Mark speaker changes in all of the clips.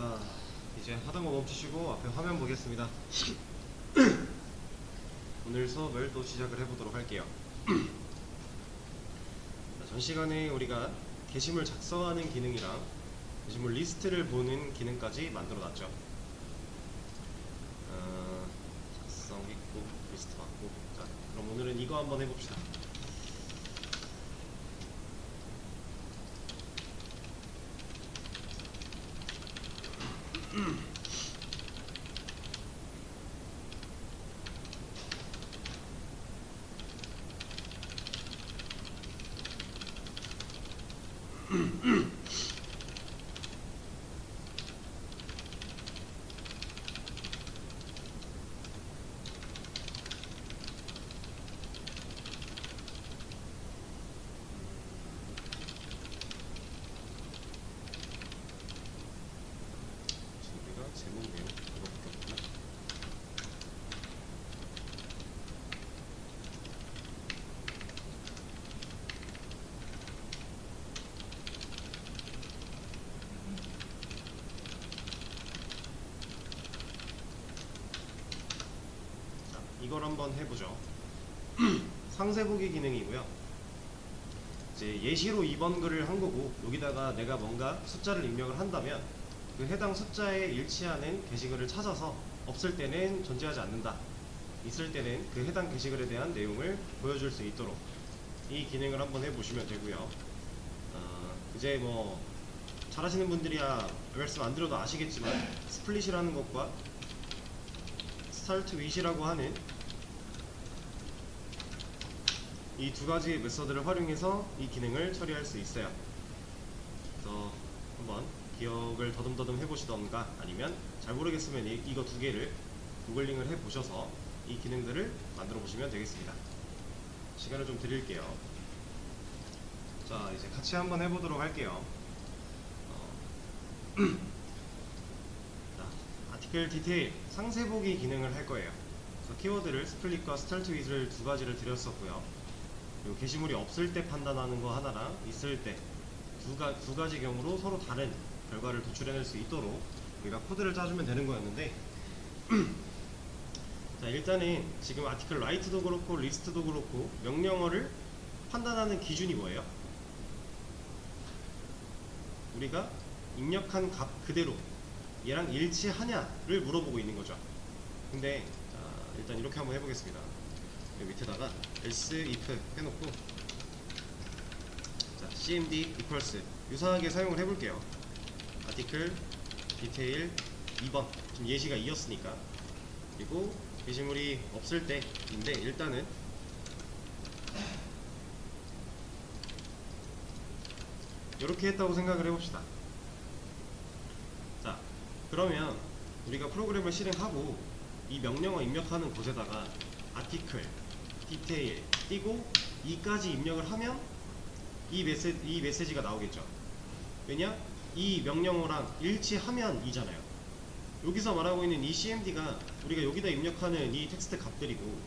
Speaker 1: 자, 이제 하던 거 멈추시고 앞에 화면 보겠습니다. 오늘 수업을 또 시작을 해보도록 할게요. 전 시간에 우리가 게시물 작성하는 기능이랑 게시물 리스트를 보는 기능까지 만들어 놨죠. 작성했고 리스트 받고. 자, 그럼 오늘은 이거 한번 해봅시다. 우리가 제목 내용 이거밖에 없구나. 자, 이걸 한번 해보죠. 상세보기 기능이고요. 이제 예시로 2번 글을 한 거고, 여기다가 내가 뭔가 숫자를 입력을 한다면 그 해당 숫자에 일치하는 게시글을 찾아서 없을 때는 존재하지 않는다, 있을 때는 그 해당 게시글에 대한 내용을 보여줄 수 있도록 이 기능을 한번 해보시면 되고요. 이제 뭐 잘하시는 분들이야 말씀 안 드려도 아시겠지만, 스플릿이라는 것과 스타트 윗이라고 하는 이 두 가지 메서드를 활용해서 이 기능을 처리할 수 있어요. 그래서 한번 기억을 더듬더듬 해보시던가, 아니면 잘 모르겠으면 이거 두 개를 구글링을 해보셔서 이 기능들을 만들어 보시면 되겠습니다. 시간을 좀 드릴게요. 자, 이제 같이 한번 해보도록 할게요. 자, 아티클 디테일 상세보기 기능을 할 거예요. 그래서 키워드를 스플릿과 스타트 윗을 두 가지를 드렸었고요. 그리고 게시물이 없을 때 판단하는 거 하나랑 있을 때 두 가지 경우로 서로 다른 결과를 도출해낼 수 있도록 우리가 코드를 짜주면 되는 거였는데, 자, 일단은 지금 아티클 라이트도 그렇고 리스트도 그렇고 명령어를 판단하는 기준이 뭐예요? 우리가 입력한 값 그대로 얘랑 일치하냐를 물어보고 있는 거죠. 근데 일단 이렇게 한번 해보겠습니다. 여기 밑에다가 else if 해놓고, 자, cmd equals 유사하게 사용을 해볼게요. 아티클 디테일 2번, 지금 예시가 2였으니까, 그리고 게시물이 없을 때인데 일단은 이렇게 했다고 생각을 해봅시다. 자, 그러면 우리가 프로그램을 실행하고 이 명령어 입력하는 곳에다가 아티클 디테일 띄고 2까지 입력을 하면 이 메시지가 나오겠죠. 왜냐? 이 명령어랑 일치하면 이잖아요. 여기서 말하고 있는 이 cmd가 우리가 여기다 입력하는 이 텍스트 값들이고,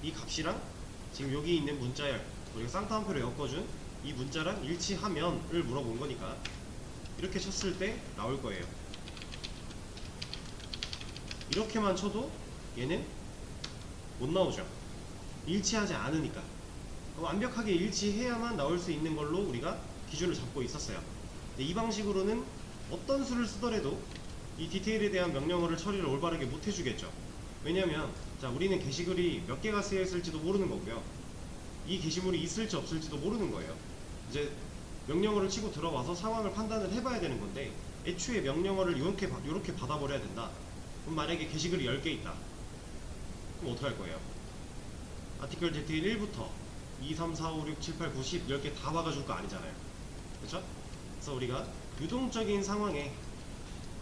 Speaker 1: 이 값이랑 지금 여기 있는 문자열, 우리가 쌍따옴표로 엮어준 이 문자랑 일치하면을 물어본 거니까 이렇게 쳤을 때 나올 거예요. 이렇게만 쳐도 얘는 못 나오죠. 일치하지 않으니까. 완벽하게 일치해야만 나올 수 있는 걸로 우리가 기준을 잡고 있었어요. 근데 이 방식으로는 어떤 수를 쓰더라도 이 디테일에 대한 명령어를 처리를 올바르게 못 해주겠죠. 왜냐면 자, 우리는 게시글이 몇 개가 쓰여 있을지도 모르는 거고요. 이 게시물이 있을지 없을지도 모르는 거예요. 이제 명령어를 치고 들어와서 상황을 판단을 해봐야 되는 건데, 애초에 명령어를 이렇게 받아버려야 된다. 그럼 만약에 게시글이 10개 있다. 그럼 어떡할 거예요? 아티클 디테일 1부터 2, 3, 4, 5, 6, 7, 8, 9, 10, 10개 다 박아줄 거 아니잖아요. 그렇죠? 그래서 우리가 유동적인 상황에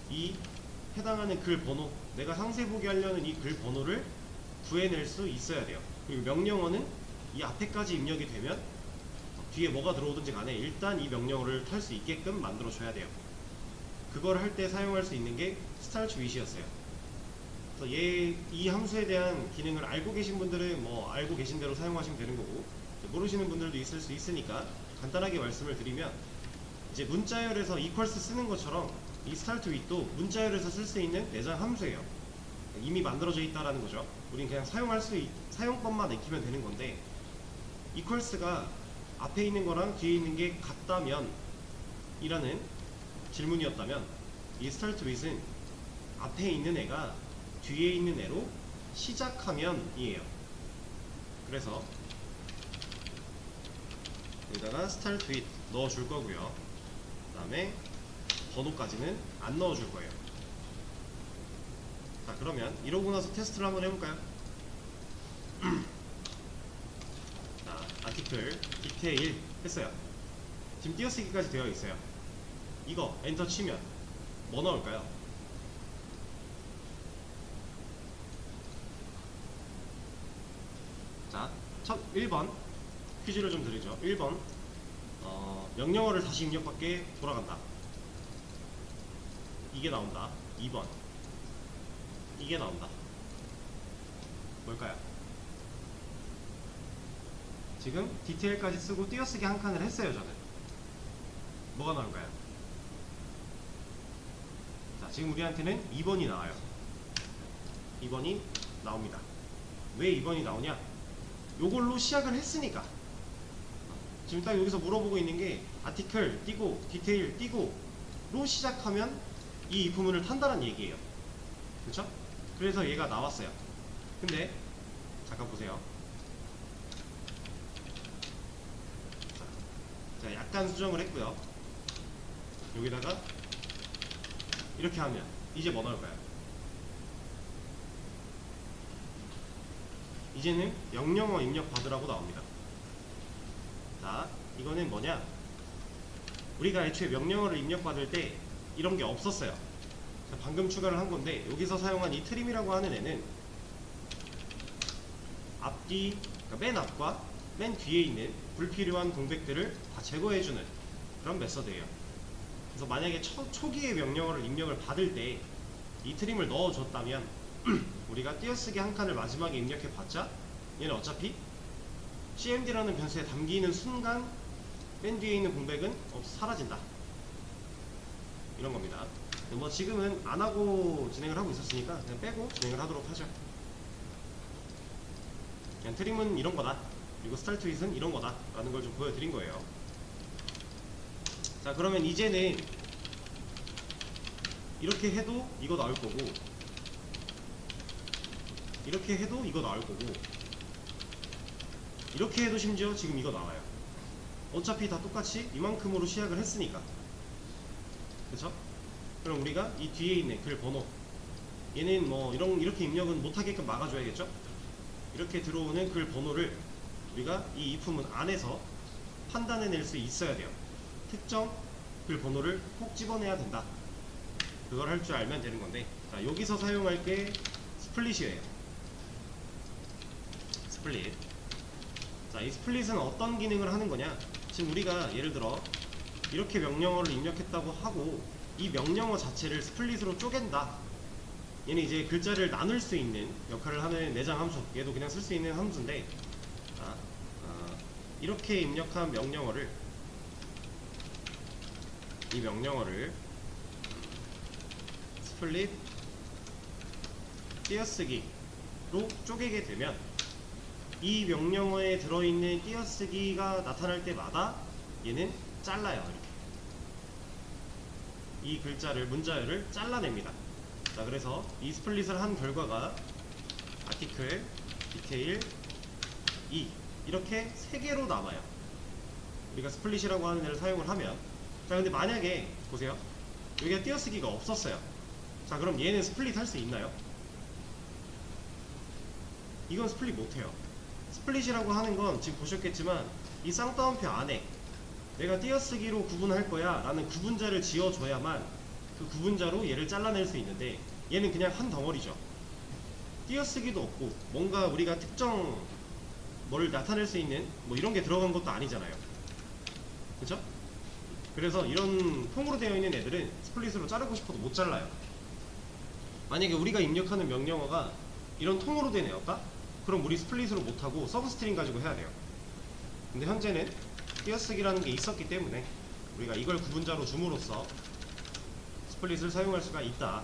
Speaker 1: 이 해당하는 글 번호, 내가 상세보기 하려는 이 글 번호를 구해낼 수 있어야 돼요. 그리고 명령어는 이 앞에까지 입력이 되면 뒤에 뭐가 들어오든지 간에 일단 이 명령어를 탈 수 있게끔 만들어 줘야 돼요. 그걸 할 때 사용할 수 있는 게 스타트 윗이었어요. 그래서 이 함수에 대한 기능을 알고 계신 분들은 뭐 알고 계신 대로 사용하시면 되는 거고, 모르시는 분들도 있을 수 있으니까 간단하게 말씀을 드리면, 이제 문자열에서 equals 쓰는 것처럼 이 start with도 문자열에서 쓸 수 있는 내장 함수예요. 이미 만들어져 있다라는 거죠. 우린 그냥 사용법만 익히면 되는 건데, equals가 앞에 있는 거랑 뒤에 있는 게 같다면 이라는 질문이었다면, 이 start with은 앞에 있는 애가 뒤에 있는 애로 시작하면 이에요. 그래서 여기다가 start with 넣어줄 거고요. 그 다음에 번호까지는 안 넣어줄 거예요. 자, 그러면 이러고 나서 테스트를 한번 해볼까요? 자, 아티클 디테일 했어요. 지금 띄어쓰기까지 되어 있어요. 이거 엔터 치면 뭐 나올까요? 자, 1번 퀴즈를 좀 드리죠. 1번 명령어를 다시 입력받게 돌아간다. 이게 나온다. 2번 이게 나온다. 뭘까요? 지금 디테일까지 쓰고 띄어쓰기 한 칸을 했어요. 저는 뭐가 나올까요? 자, 지금 우리한테는 2번이 나와요. 2번이 나옵니다. 왜 2번이 나오냐? 요걸로 시작을 했으니까. 지금 딱 여기서 물어보고 있는 게 아티클 띄고 디테일 띄고로 시작하면 이 if문을 탄다는 얘기예요. 그렇죠? 그래서 얘가 나왔어요. 근데 잠깐 보세요. 자, 약간 수정을 했고요. 여기다가 이렇게 하면 이제 뭐 나올까요? 이제는 명령어 입력 받으라고 나옵니다. 자, 이거는 뭐냐? 우리가 애초에 명령어를 입력 받을 때 이런 게 없었어요. 방금 추가를 한 건데, 여기서 사용한 이 트림이라고 하는 애는 앞뒤, 그러니까 맨 앞과 맨 뒤에 있는 불필요한 공백들을 다 제거해주는 그런 메서드예요. 그래서 만약에 초기에 명령어를 입력을 받을 때 이 트림을 넣어줬다면 우리가 띄어쓰기 한 칸을 마지막에 입력해 봤자 얘는 어차피 cmd라는 변수에 담기는 순간 맨 뒤에 있는 공백은 사라진다. 이런 겁니다. 뭐 지금은 안 하고 진행을 하고 있었으니까 그냥 빼고 진행을 하도록 하죠. 그냥 트림은 이런 거다, 그리고 스타트 윗은 이런 거다 라는 걸 좀 보여드린 거예요. 자, 그러면 이제는 이렇게 해도 이거 나올 거고, 이렇게 해도 이거 나올 거고, 이렇게 해도 심지어 지금 이거 나와요. 어차피 다 똑같이 이만큼으로 시작을 했으니까. 그쵸? 그럼 우리가 이 뒤에 있는 글 번호, 얘는 뭐 이렇게 입력은 못하게끔 막아줘야겠죠? 이렇게 들어오는 글 번호를 우리가 이 if문 안에서 판단해낼 수 있어야 돼요. 특정 글 번호를 꼭 집어내야 된다. 그걸 할 줄 알면 되는 건데, 자, 여기서 사용할 게 스플릿이에요. 스플릿. 자, 이 스플릿은 어떤 기능을 하는 거냐? 지금 우리가 예를 들어 이렇게 명령어를 입력했다고 하고 이 명령어 자체를 스플릿으로 쪼갠다. 얘는 이제 글자를 나눌 수 있는 역할을 하는 내장 함수, 얘도 그냥 쓸 수 있는 함수인데, 자, 이렇게 입력한 명령어를, 이 명령어를 스플릿 띄어쓰기로 쪼개게 되면 이 명령어에 들어있는 띄어쓰기가 나타날 때마다 얘는 잘라요. 이렇게 이 글자를, 문자열을 잘라냅니다. 자, 그래서 이 스플릿을 한 결과가 아티클, 디테일, 이렇게 3개로 남아요. 우리가 스플릿이라고 하는 애를 사용을 하면. 자, 근데 만약에 보세요, 여기가 띄어쓰기가 없었어요. 자, 그럼 얘는 스플릿 할 수 있나요? 이건 스플릿 못해요. 스플릿이라고 하는 건 지금 보셨겠지만 이 쌍따옴표 안에 내가 띄어쓰기로 구분할 거야 라는 구분자를 지어줘야만 그 구분자로 얘를 잘라낼 수 있는데, 얘는 그냥 한 덩어리죠. 띄어쓰기도 없고 뭔가 우리가 특정 뭐를 나타낼 수 있는 뭐 이런 게 들어간 것도 아니잖아요. 그쵸? 그래서 이런 통으로 되어 있는 애들은 스플릿으로 자르고 싶어도 못 잘라요. 만약에 우리가 입력하는 명령어가 이런 통으로 된 애였다? 그럼 우리 스플릿으로 못하고 서브스트링 가지고 해야 돼요. 근데 현재는 띄어쓰기라는 게 있었기 때문에 우리가 이걸 구분자로 줌으로써 스플릿을 사용할 수가 있다.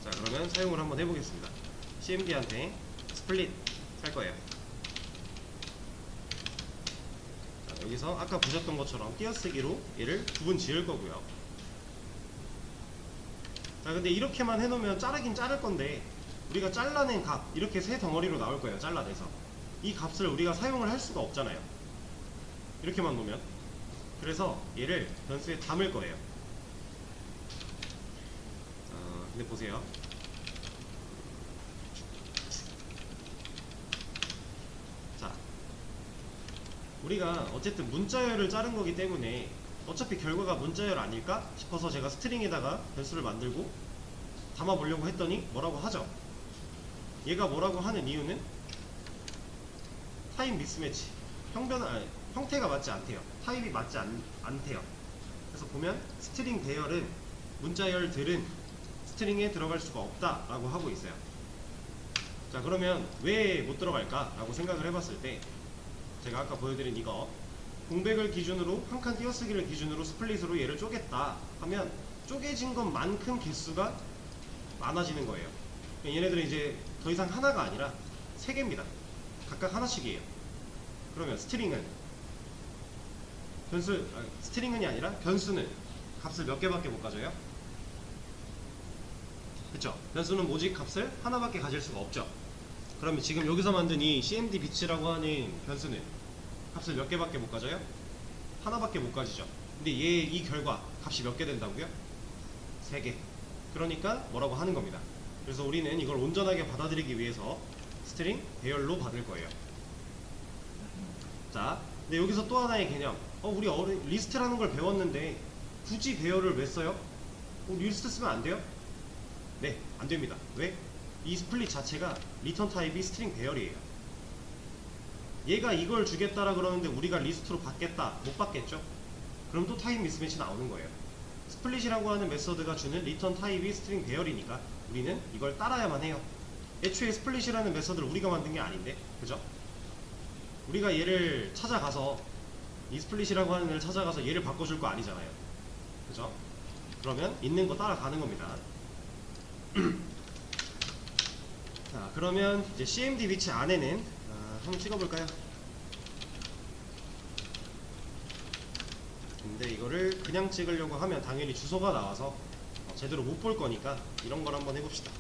Speaker 1: 자, 그러면 사용을 한번 해보겠습니다. CMD한테 스플릿 할 거예요. 자, 여기서 아까 보셨던 것처럼 띄어쓰기로 얘를 구분 지을 거고요. 자, 근데 이렇게만 해놓으면 자르긴 자를 건데 우리가 잘라낸 값 이렇게 세 덩어리로 나올 거예요. 잘라내서 이 값을 우리가 사용을 할 수가 없잖아요. 이렇게만 놓으면. 그래서 얘를 변수에 담을 거예요. 근데 보세요. 자, 우리가 어쨌든 문자열을 자른 거기 때문에 어차피 결과가 문자열 아닐까 싶어서 제가 스트링에다가 변수를 만들고 담아보려고 했더니 뭐라고 하죠? 얘가 뭐라고 하는 이유는 타입 미스매치, 형태가 맞지 않대요. 타입이 맞지 않대요. 그래서 보면 스트링 배열은 문자열들은 스트링에 들어갈 수가 없다 라고 하고 있어요. 자, 그러면 왜 못 들어갈까 라고 생각을 해봤을 때 제가 아까 보여드린 이거 공백을 기준으로 한 칸 띄어쓰기를 기준으로 스플릿으로 얘를 쪼갰다 하면 쪼개진 것만큼 개수가 많아지는 거예요. 얘네들은 이제 더 이상 하나가 아니라 3개입니다. 각각 하나씩이에요. 그러면 스트링은 스트링은이 아니라 변수는 값을 몇 개밖에 못 가져요? 그쵸? 변수는 오직 값을 하나밖에 가질 수가 없죠. 그러면 지금 여기서 만든 이 cmd 빛이라고 하는 변수는 값을 몇 개밖에 못 가져요? 하나밖에 못 가지죠. 근데 얘 이 결과 값이 몇 개 된다고요? 3개. 그러니까 뭐라고 하는 겁니다. 그래서 우리는 이걸 온전하게 받아들이기 위해서 스트링 배열로 받을 거예요. 자, 근데 여기서 또 하나의 개념. 우리 리스트라는 걸 배웠는데 굳이 배열을 왜 써요? 리스트 쓰면 안 돼요? 네, 안 됩니다. 왜? 이 스플릿 자체가 리턴 타입이 스트링 배열이에요. 얘가 이걸 주겠다라 그러는데 우리가 리스트로 받겠다, 못 받겠죠? 그럼 또 타입 미스매치 나오는 거예요. 스플릿이라고 하는 메서드가 주는 리턴 타입이 스트링 배열이니까 우리는 이걸 따라야만 해요. 애초에 스플릿이라는 메서드를 우리가 만든 게 아닌데, 그죠? 우리가 얘를 찾아가서 이 스플릿이라고 하는 애를 찾아가서 얘를 바꿔줄 거 아니잖아요. 그죠? 그러면 있는 거 따라가는 겁니다. 자, 그러면 이제 cmd 위치 안에는 한번 찍어볼까요? 근데 이거를 그냥 찍으려고 하면 당연히 주소가 나와서 제대로 못 볼 거니까 이런 걸 한번 해봅시다.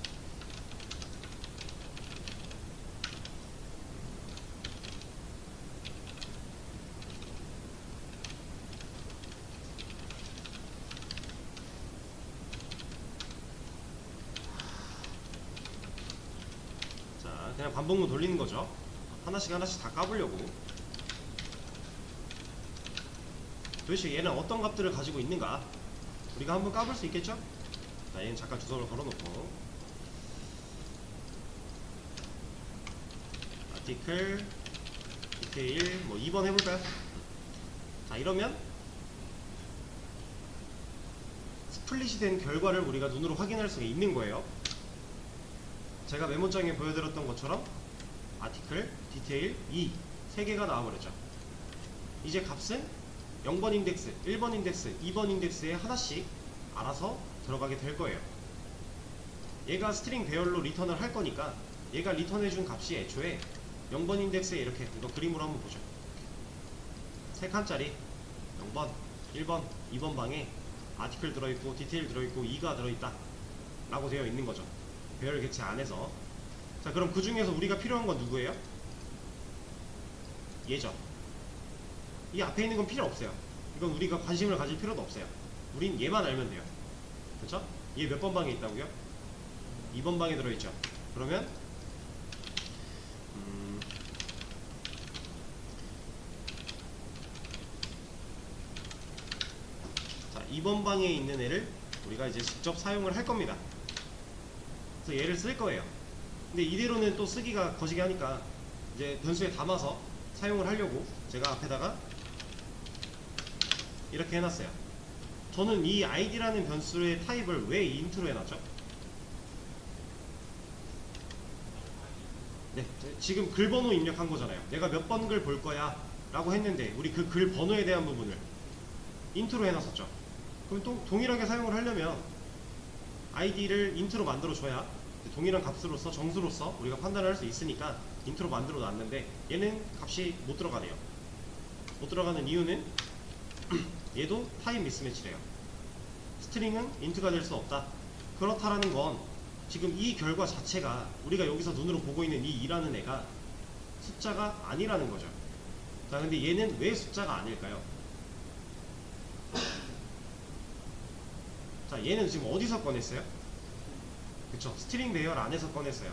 Speaker 1: 자, 그냥 반복문 돌리는 거죠. 하나씩 하나씩 다 까보려고. 도대체 얘는 어떤 값들을 가지고 있는가? 우리가 한번 까볼 수 있겠죠? 자, 얘는 잠깐 주소를 걸어놓고 아티클 디테일 뭐 2번 해볼까요? 자, 이러면 스플릿이 된 결과를 우리가 눈으로 확인할 수가 있는 거예요. 제가 메모장에 보여드렸던 것처럼 아티클, 디테일, 2 3개가 나와버렸죠. 이제 값은 0번 인덱스, 1번 인덱스, 2번 인덱스에 하나씩 알아서 들어가게 될 거예요. 얘가 스트링 배열로 리턴을 할 거니까 얘가 리턴해준 값이 애초에 0번 인덱스에 이렇게 이거 그림으로 한번 보죠. 3칸짜리 0번, 1번, 2번 방에 아티클 들어있고 디테일 들어있고 2가 들어있다 라고 되어 있는 거죠. 배열 개체 안에서. 자, 그럼 그 중에서 우리가 필요한 건 누구예요? 얘죠. 이 앞에 있는 건 필요 없어요. 이건 우리가 관심을 가질 필요도 없어요. 우린 얘만 알면 돼요. 그쵸? 얘 몇 번 방에 있다고요? 2번 방에 들어있죠. 그러면 자, 2번 방에 있는 애를 우리가 이제 직접 사용을 할 겁니다. 그래서 얘를 쓸 거예요. 근데 이대로는 또 쓰기가 거시기 하니까 이제 변수에 담아서 사용을 하려고 제가 앞에다가 이렇게 해놨어요. 저는 이 id라는 변수의 타입을 왜 인트로 해놨죠? 네, 지금 글 번호 입력한 거잖아요. 내가 몇 번 글 볼 거야 라고 했는데 우리 그 글 번호에 대한 부분을 인트로 해놨었죠. 그럼 또 동일하게 사용을 하려면 id를 인트로 만들어 줘야 동일한 값으로서 정수로서 우리가 판단을 할 수 있으니까 인트로 만들어 놨는데 얘는 값이 못 들어가네요. 못 들어가는 이유는 얘도 타임 미스매치래요. 스트링은 인트가 될 수 없다. 그렇다라는 건 지금 이 결과 자체가 우리가 여기서 눈으로 보고 있는 이 2라는 애가 숫자가 아니라는 거죠. 자, 근데 얘는 왜 숫자가 아닐까요? 자, 얘는 지금 어디서 꺼냈어요? 그쵸, 스트링 배열 안에서 꺼냈어요.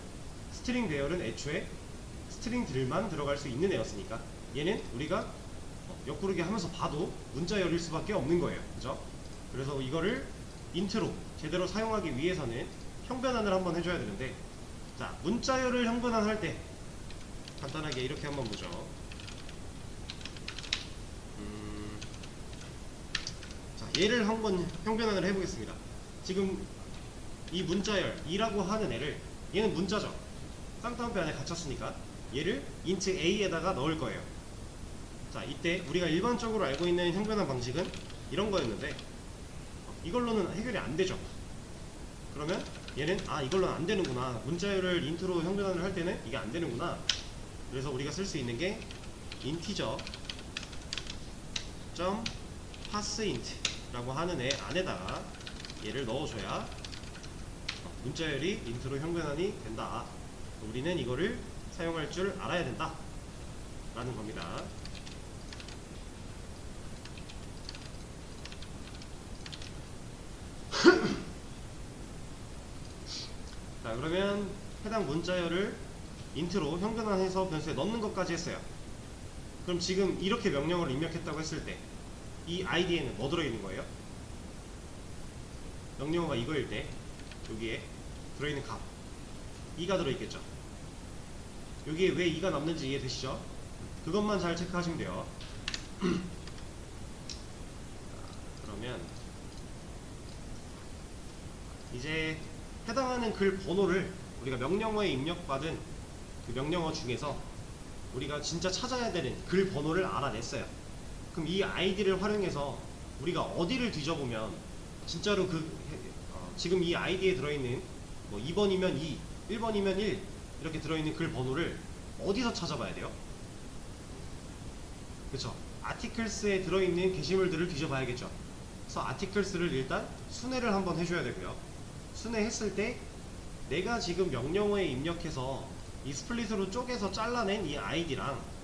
Speaker 1: 스트링 배열은 애초에 스트링들만 들어갈 수 있는 애였으니까 얘는 우리가 옆구르기 하면서 봐도 문자열일 수밖에 없는 거예요. 그죠? 그래서 이거를 인트로 제대로 사용하기 위해서는 형변환을 한번 해줘야 되는데, 자, 문자열을 형변환할 때 간단하게 이렇게 한번 보죠. 자, 얘를 한번 형변환을 해보겠습니다. 지금 이 문자열 2라고 하는 애를, 얘는 문자죠. 쌍따옴표 안에 갇혔으니까 얘를 int a에다가 넣을 거예요. 자, 이때 우리가 일반적으로 알고 있는 형변환 방식은 이런 거였는데 이걸로는 해결이 안 되죠. 그러면 얘는 이걸로는 안 되는구나. 문자열을 인트로 형변환을 할 때는 이게 안 되는구나. 그래서 우리가 쓸 수 있는 게 integer parseInt 라고 하는 애 안에다가 얘를 넣어줘야 문자열이 인트로 형변환이 된다. 우리는 이거를 사용할 줄 알아야 된다 라는 겁니다. 자, 그러면 해당 문자열을 인트로 형변환해서 변수에 넣는 것까지 했어요. 그럼 지금 이렇게 명령어를 입력했다고 했을 때 이 id에는 뭐 들어있는 거예요? 명령어가 이거일 때 여기에 들어있는 값 2가 들어있겠죠. 여기에 왜 2가 남는지 이해되시죠? 그것만 잘 체크하시면 돼요. 그러면 이제 해당하는 글 번호를 우리가 명령어에 입력받은 그 명령어 중에서 우리가 진짜 찾아야 되는 글 번호를 알아냈어요. 그럼 이 id를 활용해서 우리가 어디를 뒤져보면 진짜로 지금 이 id에 들어있는 뭐 2번이면 2, 1번이면 1 이렇게 들어있는 글 번호를 어디서 찾아봐야 돼요? 그쵸? articles에 들어있는 게시물들을 뒤져봐야겠죠. 그래서 articles를 일단 순회를 한번 해줘야 되고요. 순회했을 때 내가 지금 명령어에 입력해서 이 스플릿으로 쪼개서 잘라낸 이 id랑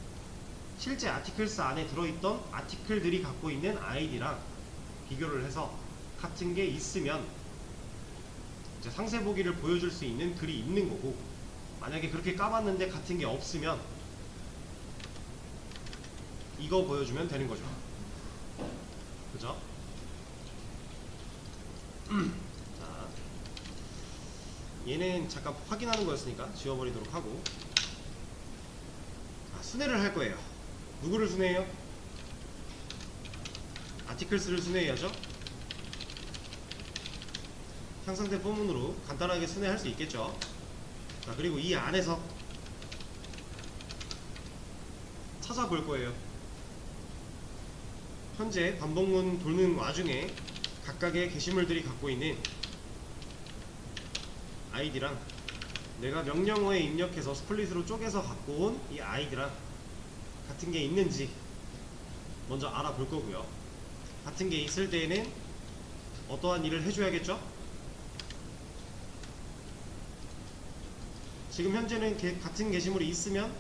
Speaker 1: 실제 articles 안에 들어있던 아티클들이 갖고 있는 id랑 비교를 해서 같은 게 있으면 이제 상세 보기를 보여줄 수 있는 글이 있는 거고, 만약에 그렇게 까봤는데 같은 게 없으면 이거 보여주면 되는 거죠. 그죠? 자, 얘는 잠깐 확인하는 거였으니까 지워버리도록 하고, 순회를 할 거예요. 누구를 순회해요? 아티클스를 순회해야죠. 향상된 포문으로 간단하게 순회할 수 있겠죠. 자, 그리고 이 안에서 찾아볼 거예요. 현재 반복문 돌는 와중에 각각의 게시물들이 갖고 있는 id랑 내가 명령어에 입력해서 스플릿으로 쪼개서 갖고 온 이 id랑 같은 게 있는지 먼저 알아볼 거고요. 같은 게 있을 때에는 어떠한 일을 해줘야겠죠? 지금 현재는 같은 게시물이 있으면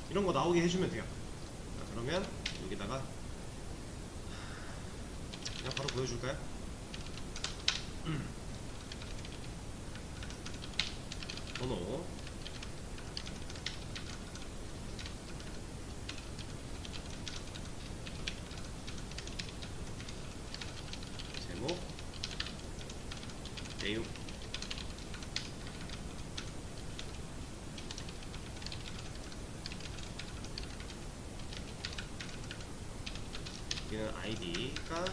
Speaker 1: 이런 거 나오게 해주면 돼요. 자, 그러면 여기다가 그냥 바로 보여줄까요? 번호 제목 내용 여기는 id가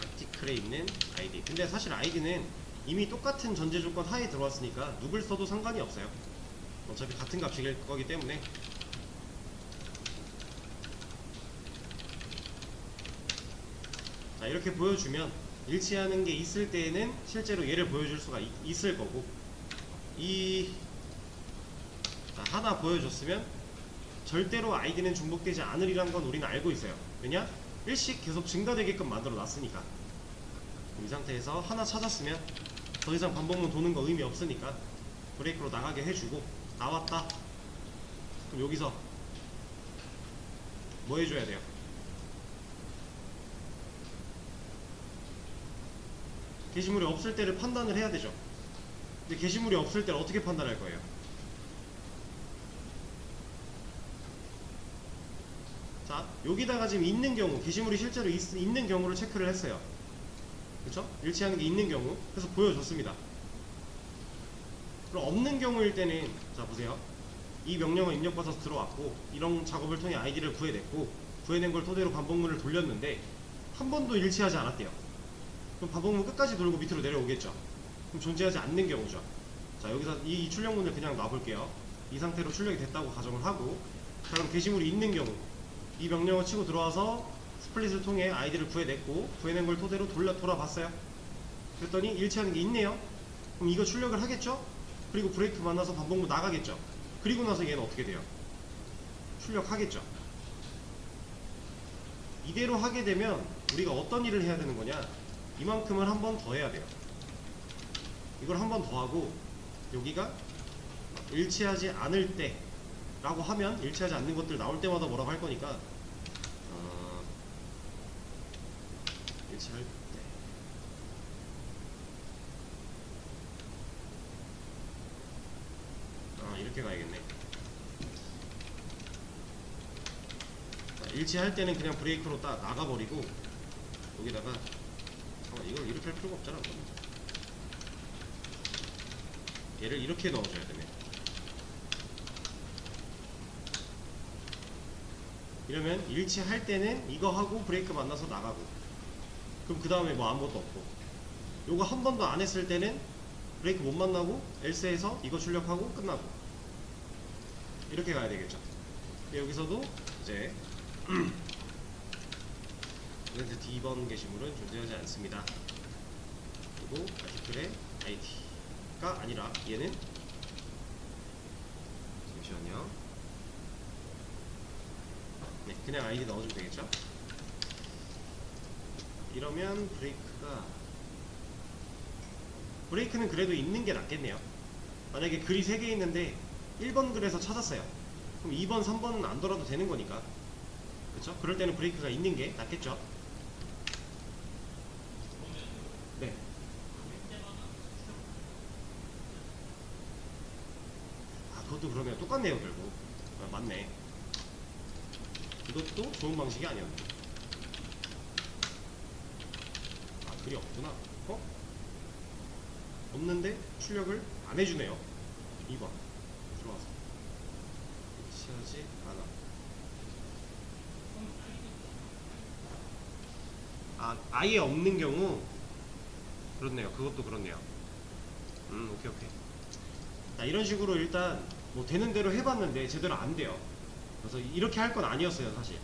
Speaker 1: article에 있는 id. 근데 사실 id는 이미 똑같은 전제 조건 하에 들어왔으니까 누굴 써도 상관이 없어요. 어차피 같은 값일 거기 때문에. 자, 이렇게 보여주면 일치하는 게 있을 때에는 실제로 얘를 보여줄 수가 있을 거고, 자, 하나 보여줬으면 절대로 아이디는 중복되지 않으리란 건 우리는 알고 있어요. 왜냐? 일씩 계속 증가되게끔 만들어 놨으니까. 이 상태에서 하나 찾았으면 더 이상 반복문 도는 거 의미 없으니까 브레이크로 나가게 해주고, 나왔다. 그럼 여기서 뭐 해줘야 돼요? 게시물이 없을 때를 판단을 해야 되죠. 근데 게시물이 없을 때를 어떻게 판단할 거예요? 자, 여기다가 지금 있는 경우, 게시물이 실제로 있는 경우를 체크를 했어요. 그쵸? 일치하는 게 있는 경우. 그래서 보여줬습니다. 그럼 없는 경우일 때는, 자 보세요, 이 명령어 입력받아서 들어왔고 이런 작업을 통해 아이디를 구해냈고, 구해낸 걸 토대로 반복문을 돌렸는데 한 번도 일치하지 않았대요. 그럼 반복문 끝까지 돌고 밑으로 내려오겠죠. 그럼 존재하지 않는 경우죠. 자, 여기서 이 출력문을 그냥 놔볼게요. 이 상태로 출력이 됐다고 가정을 하고, 자, 그럼 게시물이 있는 경우, 이 명령어 치고 들어와서 스플릿을 통해 아이디를 구해냈고, 구해낸 걸 토대로 돌아봤어요. 그랬더니 일치하는 게 있네요. 그럼 이거 출력을 하겠죠? 그리고 브레이크 만나서 반복문 나가겠죠. 그리고 나서 얘는 어떻게 돼요? 출력하겠죠. 이대로 하게 되면 우리가 어떤 일을 해야 되는 거냐? 이만큼을 한 번 더 해야 돼요. 이걸 한 번 더 하고, 여기가 일치하지 않을 때 라고 하면 일치하지 않는 것들 나올 때마다 뭐라고 할 거니까, 일치할 때 이렇게 가야겠네. 자, 일치할 때는 그냥 브레이크로 딱 나가버리고, 여기다가 이걸 이렇게 할 필요가 없잖아. 얘를 이렇게 넣어줘야 되네. 이러면 일치할 때는 이거 하고 브레이크 만나서 나가고, 그럼 그 다음에 뭐 아무것도 없고, 요거 한 번도 안 했을 때는 브레이크 못 만나고 엘스에서 이거 출력하고 끝나고, 이렇게 가야 되겠죠. 여기서도 이제 이벤트 D번 게시물은 존재하지 않습니다. 그리고 아티클의 ID가 아니라 얘는, 잠시만요, 네, 그냥 아이디 넣어주면 되겠죠. 이러면 브레이크는 그래도 있는 게 낫겠네요. 만약에 글이 3개 있는데 1번 글에서 찾았어요. 그럼 2번, 3번은 안 돌아도 되는 거니까, 그렇죠? 그럴 때는 브레이크가 있는 게 낫겠죠. 네. 그것도 그러네요. 똑같네요, 결국. 맞네. 이것도 좋은 방식이 아니었네. 글이 없구나. 없는데 출력을 안 해주네요. 2번 들어와서 일치하지 않아. 아예 없는 경우, 그렇네요. 그것도 그렇네요. 오케이. 자, 이런 식으로 일단 뭐 되는 대로 해봤는데 제대로 안 돼요. 그래서 이렇게 할 건 아니었어요, 사실.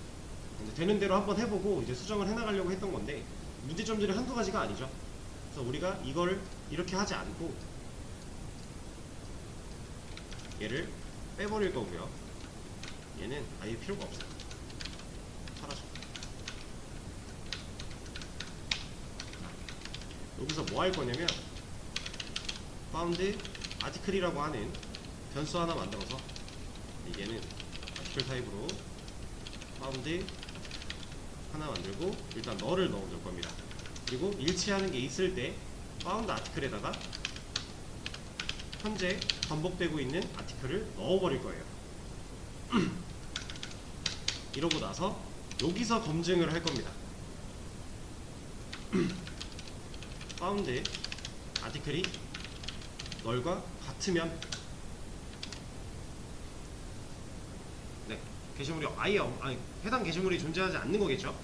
Speaker 1: 근데 되는 대로 한번 해보고 이제 수정을 해나가려고 했던 건데, 문제점들이 한두 가지가 아니죠. 그래서 우리가 이걸 이렇게 하지 않고 얘를 빼버릴 거고요. 얘는 아예 필요가 없어요. 사라져. 여기서 뭐 할 거냐면, found article이라고 하는 변수 하나 만들어서, 얘는 article 타입으로 found 하나 만들고, 일단 너를 넣어둘 겁니다. 그리고 일치하는 게 있을 때 found article에다가 현재 반복되고 있는 아티클을 넣어버릴 거예요. 이러고 나서 여기서 검증을 할 겁니다. found 아티클이 널과 같으면, 네, 게시물이 해당 게시물이 존재하지 않는 거겠죠.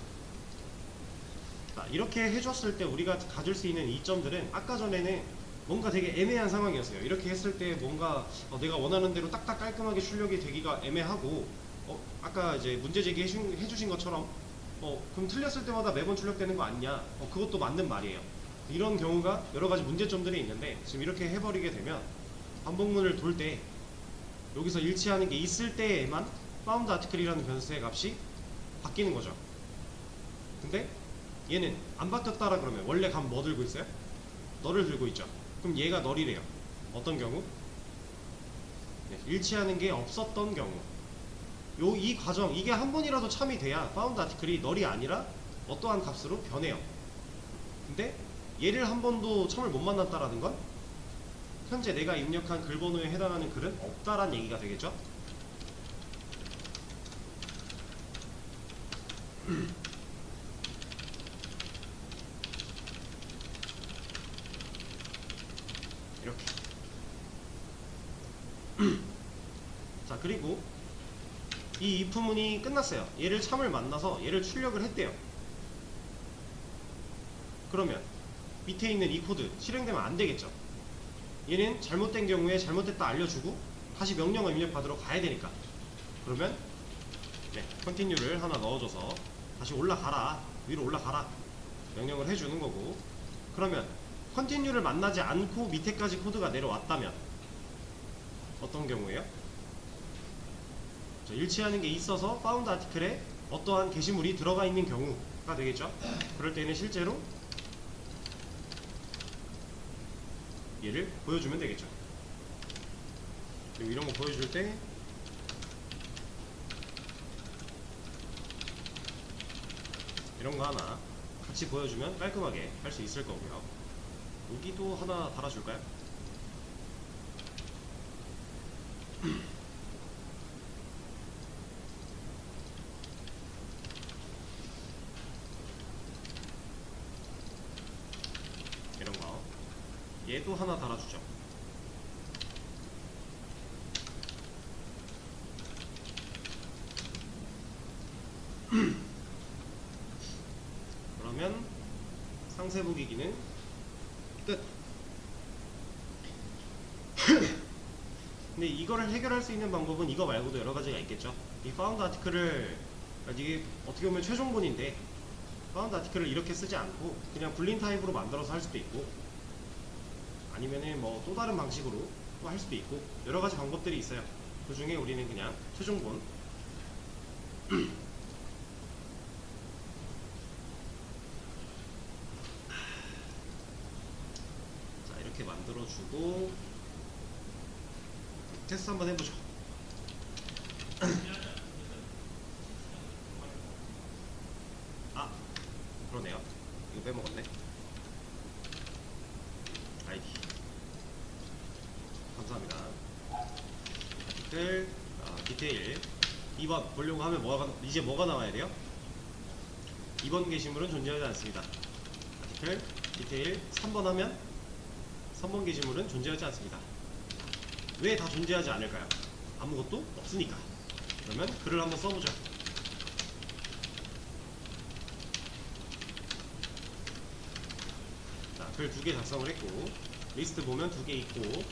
Speaker 1: 자, 이렇게 해줬을 때 우리가 가질 수 있는 이점들은, 아까 전에는 뭔가 되게 애매한 상황이었어요. 이렇게 했을 때 뭔가 내가 원하는 대로 딱딱 깔끔하게 출력이 되기가 애매하고, 아까 이제 문제 제기해 주신 것처럼 그럼 틀렸을 때마다 매번 출력되는 거 아니냐? 그것도 맞는 말이에요. 이런 경우가 여러 가지 문제점들이 있는데 지금 이렇게 해버리게 되면 반복문을 돌 때 여기서 일치하는 게 있을 때에만 found article이라는 변수의 값이 바뀌는 거죠. 근데 얘는 안 바뀌었다라 그러면 원래 값 뭐 들고 있어요? 너를 들고 있죠. 그럼 얘가 널이래요. 어떤 경우? 네, 일치하는 게 없었던 경우. 이 과정, 이게 한 번이라도 참이 돼야 found article이 널이 아니라 어떠한 값으로 변해요. 근데 얘를 한 번도 참을 못 만났다라는 건 현재 내가 입력한 글 번호에 해당하는 글은 없다란 얘기가 되겠죠? 이렇게. 자, 그리고 이 if문이 끝났어요. 얘를 참을 만나서 얘를 출력을 했대요. 그러면 밑에 있는 이 코드 실행되면 안 되겠죠. 얘는 잘못된 경우에 잘못됐다 알려주고 다시 명령어 입력 받으러 가야 되니까. 그러면 continue를 하나 넣어줘서 다시 올라가라, 위로 올라가라 명령을 해주는 거고. 그러면 continue를 만나지 않고 밑에까지 코드가 내려왔다면 어떤 경우예요? 일치하는 게 있어서 found article에 어떠한 게시물이 들어가 있는 경우가 되겠죠. 그럴 때는 실제로 얘를 보여주면 되겠죠. 그리고 이런 거 보여줄 때 이런 거 하나 같이 보여주면 깔끔하게 할 수 있을 거고요. 여기도 하나 달아줄까요? 이런 거 얘도 하나 달아주죠. 그러면 상세보기 기능 끝. 근데 이거를 해결할 수 있는 방법은 이거 말고도 여러 가지가 있겠죠. 이 found article을 이게 어떻게 보면 최종본인데 found article을 이렇게 쓰지 않고 그냥 불린 타입으로 만들어서 할 수도 있고, 아니면은 뭐 또 다른 방식으로 또 할 수도 있고, 여러 가지 방법들이 있어요. 그 중에 우리는 그냥 최종본 자, 이렇게 만들어주고 테스트 한번 해보죠. 아, 그러네요. 이거 빼먹었네. 아이디 감사합니다. 아티클 디테일 2번 보려고 하면 이제 뭐가 나와야 돼요? 2번 게시물은 존재하지 않습니다. 아티클 디테일 3번 하면 3번 게시물은 존재하지 않습니다. 왜 다 존재하지 않을까요? 아무것도 없으니까. 그러면 글을 한번 써보죠. 자, 글 2개 작성을 했고, 리스트 보면 2개 있고,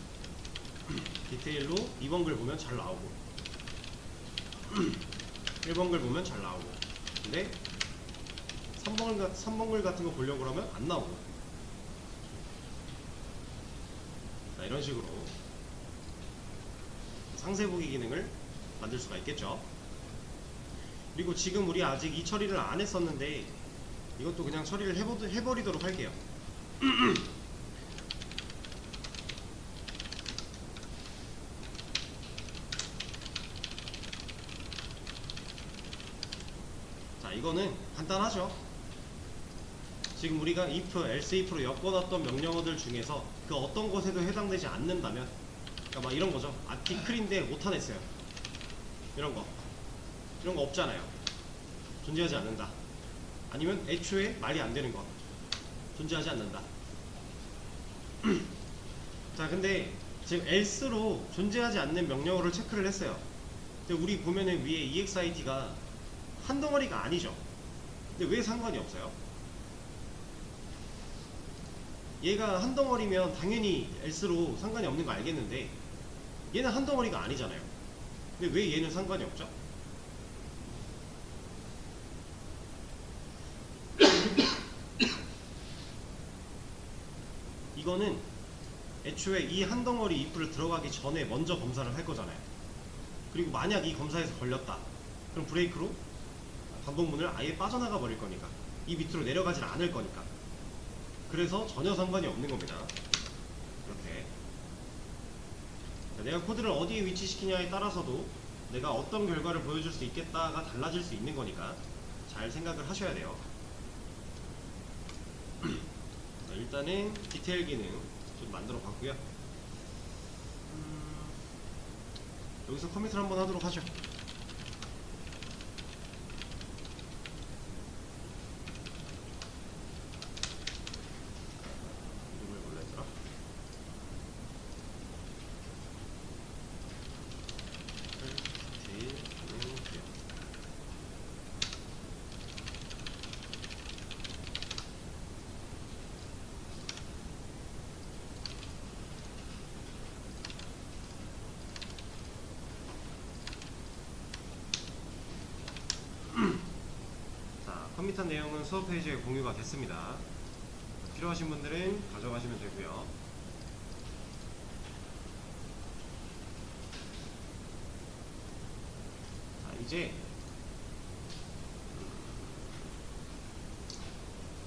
Speaker 1: 디테일로 2번 글 보면 잘 나오고 1번 글 보면 잘 나오고, 근데 3번 글 같은 거 보려고 그러면 안 나오고. 자, 이런 식으로 상세보기 기능을 만들 수가 있겠죠. 그리고 지금 우리 아직 이 처리를 안 했었는데 이것도 그냥 처리를 해버리도록 할게요. 자, 이거는 간단하죠. 지금 우리가 if, else if로 엮어놨던 명령어들 중에서 그 어떤 것에도 해당되지 않는다면, 그러니까 막 이런 거죠. 아티클인데 못하냈어요. 이런 거 없잖아요. 존재하지 않는다. 아니면 애초에 말이 안 되는 거 존재하지 않는다. 자, 근데 지금 else로 존재하지 않는 명령어를 체크를 했어요. 근데 우리 보면은 위에 exit가 한 덩어리가 아니죠. 근데 왜 상관이 없어요? 얘가 한 덩어리면 당연히 else로 상관이 없는 거 알겠는데 얘는 한 덩어리가 아니잖아요. 근데 왜 얘는 상관이 없죠? 이거는 애초에 이 한 덩어리 if를 들어가기 전에 먼저 검사를 할 거잖아요. 그리고 만약 이 검사에서 걸렸다, 그럼 브레이크로 반복문을 아예 빠져나가 버릴 거니까, 이 밑으로 내려가질 않을 거니까. 그래서 전혀 상관이 없는 겁니다. 이렇게 내가 코드를 어디에 위치시키냐에 따라서도 내가 어떤 결과를 보여줄 수 있겠다가 달라질 수 있는 거니까 잘 생각을 하셔야 돼요. 자, 일단은 디테일 기능 좀 만들어 봤고요. 여기서 커밋을 한번 하도록 하죠. 이름을 뭘로 했더라? 디테일 기능 수요. 자, 커밋한 내용은 수업 페이지에 공유가 됐습니다. 필요하신 분들은 가져가시면 되고요. 자, 이제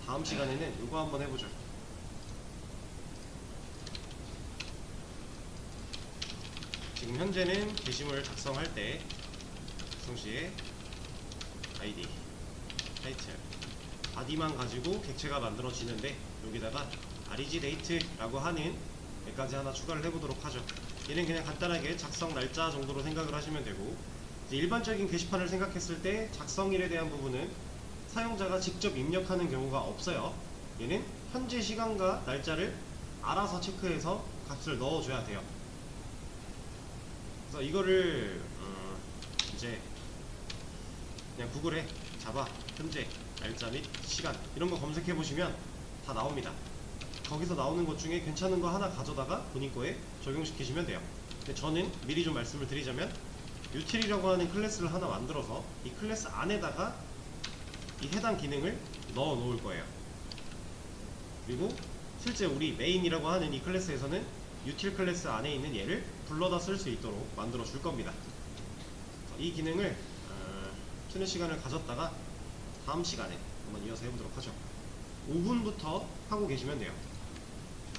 Speaker 1: 다음 시간에는 이거 한번 해보죠. 지금 현재는 게시물 작성할 때 작성시에 아이디, 타이틀, 바디만 가지고 객체가 만들어지는데, 여기다가 REGDate라고 하는 몇 가지 하나 추가를 해보도록 하죠. 얘는 그냥 간단하게 작성 날짜 정도로 생각을 하시면 되고, 이제 일반적인 게시판을 생각했을 때 작성일에 대한 부분은 사용자가 직접 입력하는 경우가 없어요. 얘는 현재 시간과 날짜를 알아서 체크해서 값을 넣어줘야 돼요. 그래서 이거를 이제 그냥 구글에 자바 현재 날짜 및 시간 이런 거 검색해 보시면 다 나옵니다. 거기서 나오는 것 중에 괜찮은 거 하나 가져다가 본인 거에 적용시키시면 돼요. 근데 저는 미리 좀 말씀을 드리자면, util이라고 하는 클래스를 하나 만들어서 이 클래스 안에다가 이 해당 기능을 넣어 놓을 거예요. 그리고 실제 우리 메인이라고 하는 이 클래스에서는 util 클래스 안에 있는 얘를 불러다 쓸 수 있도록 만들어 줄 겁니다. 이 기능을 쉬는 시간을 가졌다가 다음 시간에 한번 이어서 해보도록 하죠. 5분부터 하고 계시면 돼요.